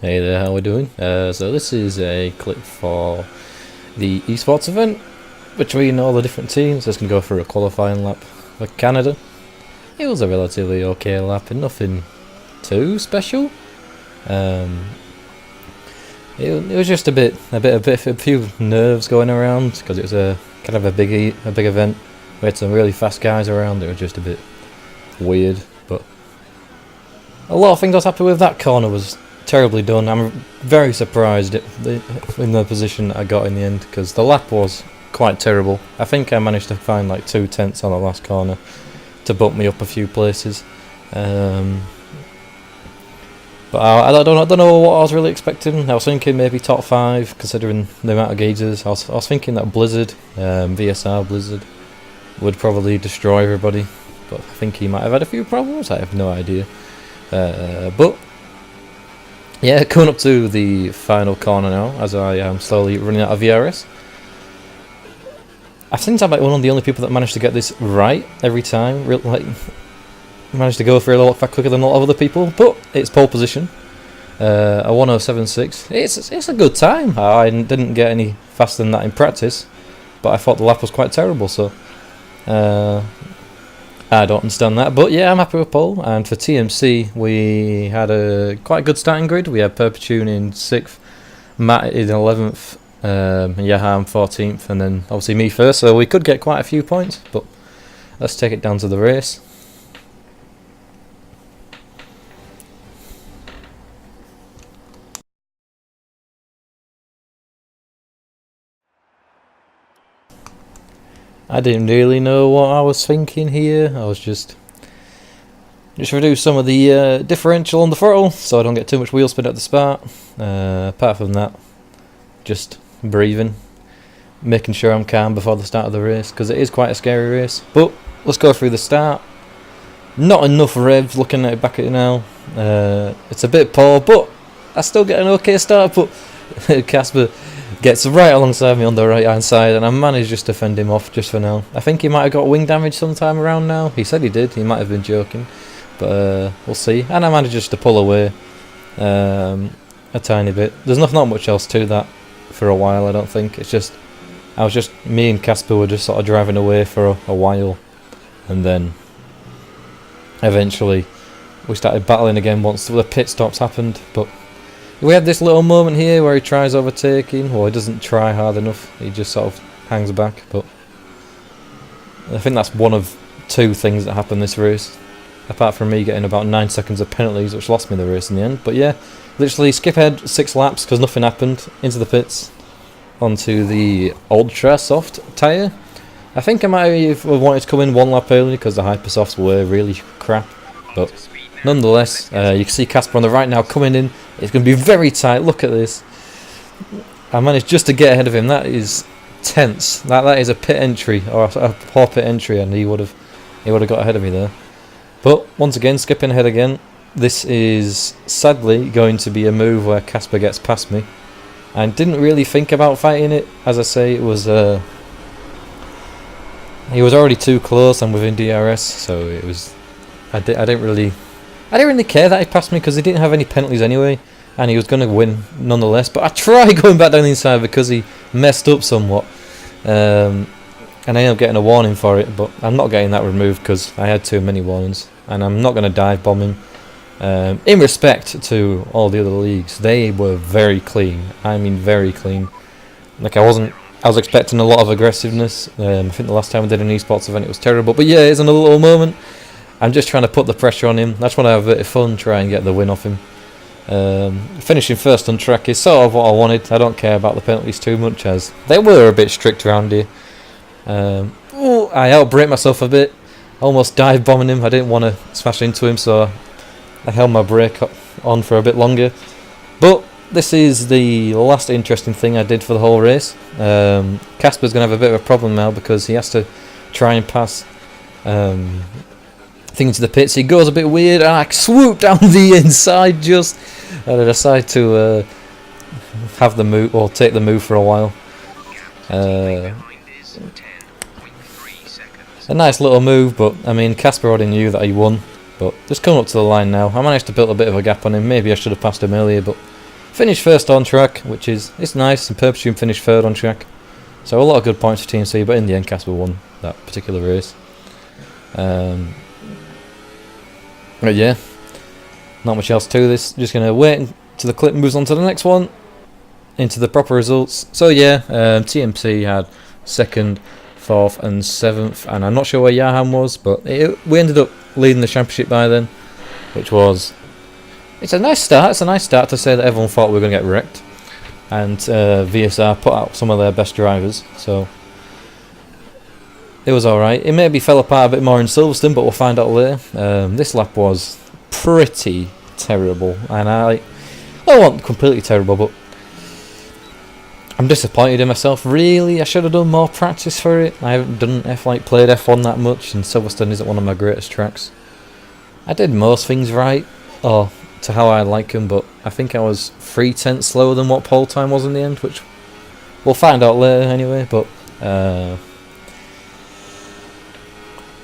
Hey there, how we doing? So this is a clip for the Esports event between all the different teams. Just going to go through a qualifying lap for Canada. It was a relatively okay lap and nothing too special. It was just a few nerves going around because it was a kind of a big event. We had some really fast guys around. It was just a bit weird, but a lot of things I was happy with. That corner was terribly done. I'm very surprised in the position that I got in the end because the lap was quite terrible. I think I managed to find like 2/10 on the last corner to bump me up a few places. But I don't know what I was really expecting. I was thinking maybe top 5 considering the amount of geezers. I was thinking that Blizzard, VSR Blizzard, would probably destroy everybody, but I think he might have had a few problems. I have no idea. But yeah, coming up to the final corner now, as I am slowly running out of VRS. I think I'm like one of the only people that managed to get this right every time. Managed to go through a lot quicker than a lot of other people, but it's pole position. A 1:07.6. It's a good time. I didn't get any faster than that in practice, but I thought the lap was quite terrible, so I don't understand that, but yeah, I'm happy with pole. And for TMC, we had a quite good starting grid. We had Perpetude in 6th, Matt in 11th, Yaha in 14th, and then obviously me first. So we could get quite a few points, but let's take it down to the race. I didn't really know what I was thinking here. I was just reduce some of the differential on the throttle so I don't get too much wheel spin at the start. Apart from that, just breathing, making sure I'm calm before the start of the race because it is quite a scary race. But let's go through the start. Not enough revs looking at it back at it now. It's a bit poor, but I still get an okay start. But Casper gets right alongside me on the right hand side and I managed just to fend him off just for now. I think he might have got wing damage sometime around now. He said he did, he might have been joking, but we'll see. And I managed just to pull away a tiny bit. There's not much else to that for a while, I don't think. It's just me and Casper were just sort of driving away for a while, and then eventually we started battling again once the pit stops happened. But we had this little moment here where he tries overtaking. Well, he doesn't try hard enough. He just sort of hangs back. But I think that's one of 2 things that happened this race. Apart from me getting about 9 seconds of penalties, which lost me the race in the end. But yeah, literally skip ahead 6 laps because nothing happened. Into the pits. Onto the Ultra Soft tyre. I think I might have wanted to come in 1 lap early because the Hypersofts were really crap. But nonetheless, you can see Casper on the right now coming in. It's going to be very tight. Look at this. I managed just to get ahead of him. That is tense. That is a pit entry, or a poor pit entry, and he would have got ahead of me there. But once again, skipping ahead again. This is sadly going to be a move where Casper gets past me. I didn't really think about fighting it. As I say, it was he was already too close. I'm within DRS, so it was. I didn't really care that he passed me because he didn't have any penalties anyway, and he was going to win nonetheless. But I tried going back down the inside because he messed up somewhat, and I ended up getting a warning for it. But I'm not getting that removed because I had too many warnings, and I'm not going to dive bomb him. In respect to all the other leagues, they were very clean. I mean, very clean. Like I was expecting a lot of aggressiveness. I think the last time we did an esports event, it was terrible. But yeah, it's another little moment. I'm just trying to put the pressure on him. I just want to have a bit of fun, try and get the win off him. Finishing first on track is sort of what I wanted. I don't care about the penalties too much, as they were a bit strict around here. I outbraked myself a bit, almost dive bombing him. I didn't want to smash into him, so I held my brake on for a bit longer. But this is the last interesting thing I did for the whole race. Casper's going to have a bit of a problem now because he has to try and pass thing into the pits. He goes a bit weird and I swoop down the inside just, and I decide to have the move, or take the move for a while. A nice little move, but I mean Casper already knew that he won. But just coming up to the line now, I managed to build a bit of a gap on him. Maybe I should have passed him earlier, but Finished first on track, which it's nice, and Perpetuum finished third on track. So a lot of good points for TMC, but in the end Casper won that particular race. But yeah, not much else to this. Just going to wait until the clip moves on to the next one, into the proper results. So yeah, TMC had 2nd, 4th and 7th, and I'm not sure where Yaham was, but we ended up leading the championship by then, which was... It's a nice start. It's a nice start to say that everyone thought we were going to get wrecked, and VSR put out some of their best drivers, so it was alright. It maybe fell apart a bit more in Silverstone, but we'll find out later. This lap was pretty terrible, and I wasn't completely terrible, but I'm disappointed in myself. Really, I should have done more practice for it. I haven't played F1 that much, and Silverstone isn't one of my greatest tracks. I did most things right, or to how I like them, but I think I was 3/10 slower than what pole time was in the end, which we'll find out later anyway. But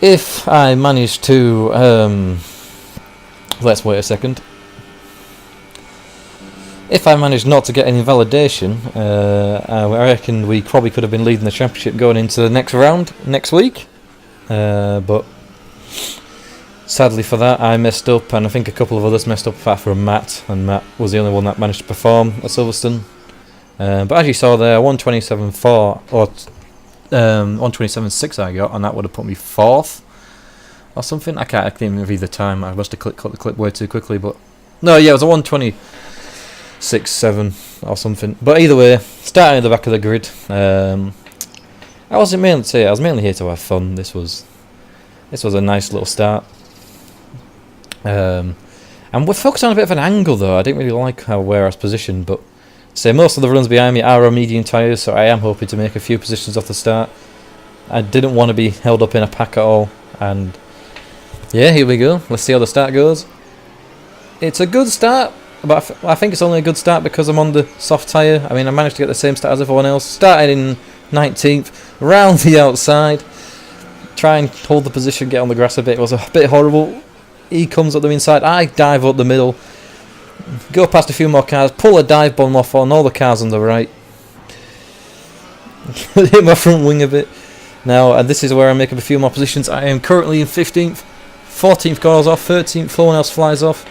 if I manage to let's wait a second. If I managed not to get any validation, I reckon we probably could have been leading the championship going into the next round next week. But sadly for that, I messed up, and I think a couple of others messed up apart from Matt, and Matt was the only one that managed to perform at Silverstone. But as you saw there, 127.4 or 127.6 I got, and that would have put me 4th or something. I can't even remember either time. I must have clicked the clip way too quickly, but no, yeah, it was a 126.7 or something. But either way, starting at the back of the grid. I was mainly here to have fun. This was a nice little start. And we're focused on a bit of an angle though. I didn't really like where I was positioned, but say most of the runs behind me are on medium tyres, so I am hoping to make a few positions off the start. I didn't want to be held up in a pack at all, and yeah, here we go. Let's see how the start goes. It's a good start, but I think it's only a good start because I'm on the soft tyre. I mean, I managed to get the same start as everyone else. Started in 19th, round the outside, try and hold the position, get on the grass a bit. It was a bit horrible. He comes up the inside, I dive up the middle, go past a few more cars, pull a dive bomb off on all the cars on the right. Hit my front wing a bit. Now, and this is where I make up a few more positions. I am currently in 15th, 14th goes off, 13th, no one else flies off.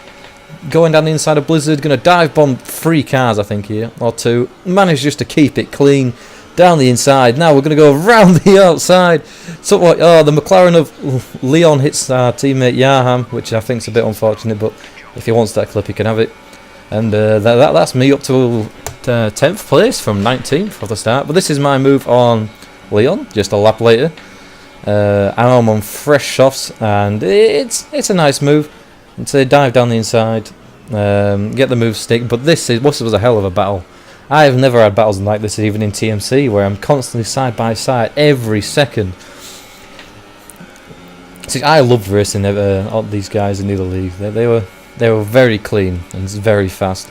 Going down the inside of Blizzard, going to dive bomb 3 cars I think here, or 2. Managed just to keep it clean. Down the inside. Now we're going to go around the outside. So what? Oh, the McLaren of Leon hits our teammate Yaham, which I think is a bit unfortunate, but if he wants that clip, he can have it. And that's me up to 10th place from 19th off the start. But this is my move on Leon, just a lap later. I'm on fresh softs, and it's a nice move. And so dive down the inside, get the move stick. But this was a hell of a battle. I have never had battles like this, even in TMC, where I'm constantly side by side every second. See, I loved racing all these guys in the other league. They were very clean and very fast.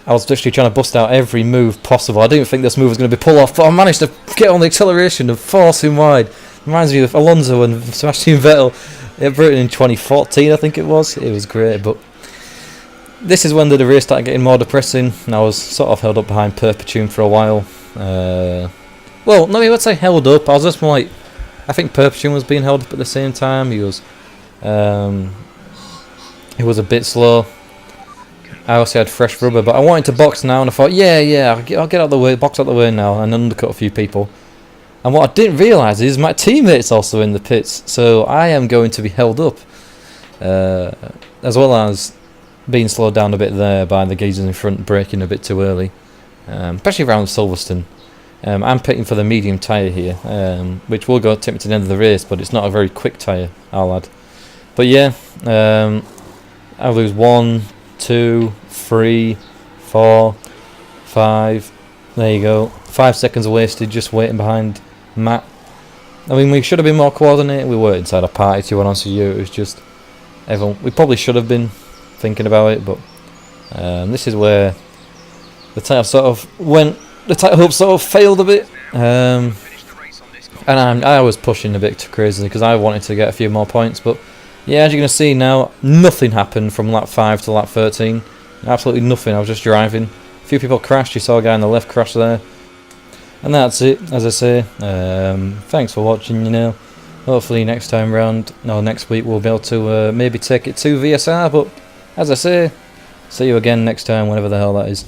I was literally trying to bust out every move possible. I didn't think this move was going to be pull off, but I managed to get on the acceleration and force him wide. Reminds me of Alonso and Sebastian Vettel at Britain in 2014, I think it was. It was great, but this is when the race started getting more depressing, and I was sort of held up behind Perpetuum for a while. Well, no, let's say held up. I was just more like, I think Perpetuum was being held up at the same time. He was a bit slow. I also had fresh rubber, but I wanted to box now, and I thought, yeah, I'll get out of the way, box out of the way now, and undercut a few people. And what I didn't realise is my teammate's also in the pits, so I am going to be held up, as well as being slowed down a bit there by the geezers in front braking a bit too early, especially around Silverstone. I'm pitting for the medium tyre here, which will go take me to the end of the race, but it's not a very quick tyre, I'll add. But yeah, I lose 1, 2, 3, 4, 5. There you go. 5 seconds wasted just waiting behind Matt. I mean, we should have been more coordinated. We were inside a party, to be honest with you. It was just everyone. We probably should have been thinking about it, but this is where the title sort of went. The title hope sort of failed a bit, and I was pushing a bit too crazily because I wanted to get a few more points. But yeah, as you're going to see now, nothing happened from lap 5 to lap 13. Absolutely nothing. I was just driving. A few people crashed. You saw a guy on the left crash there. And that's it, as I say. Thanks for watching, you know. Hopefully next time round, or next week, we'll be able to maybe take it to VSR. But as I say, see you again next time, whenever the hell that is.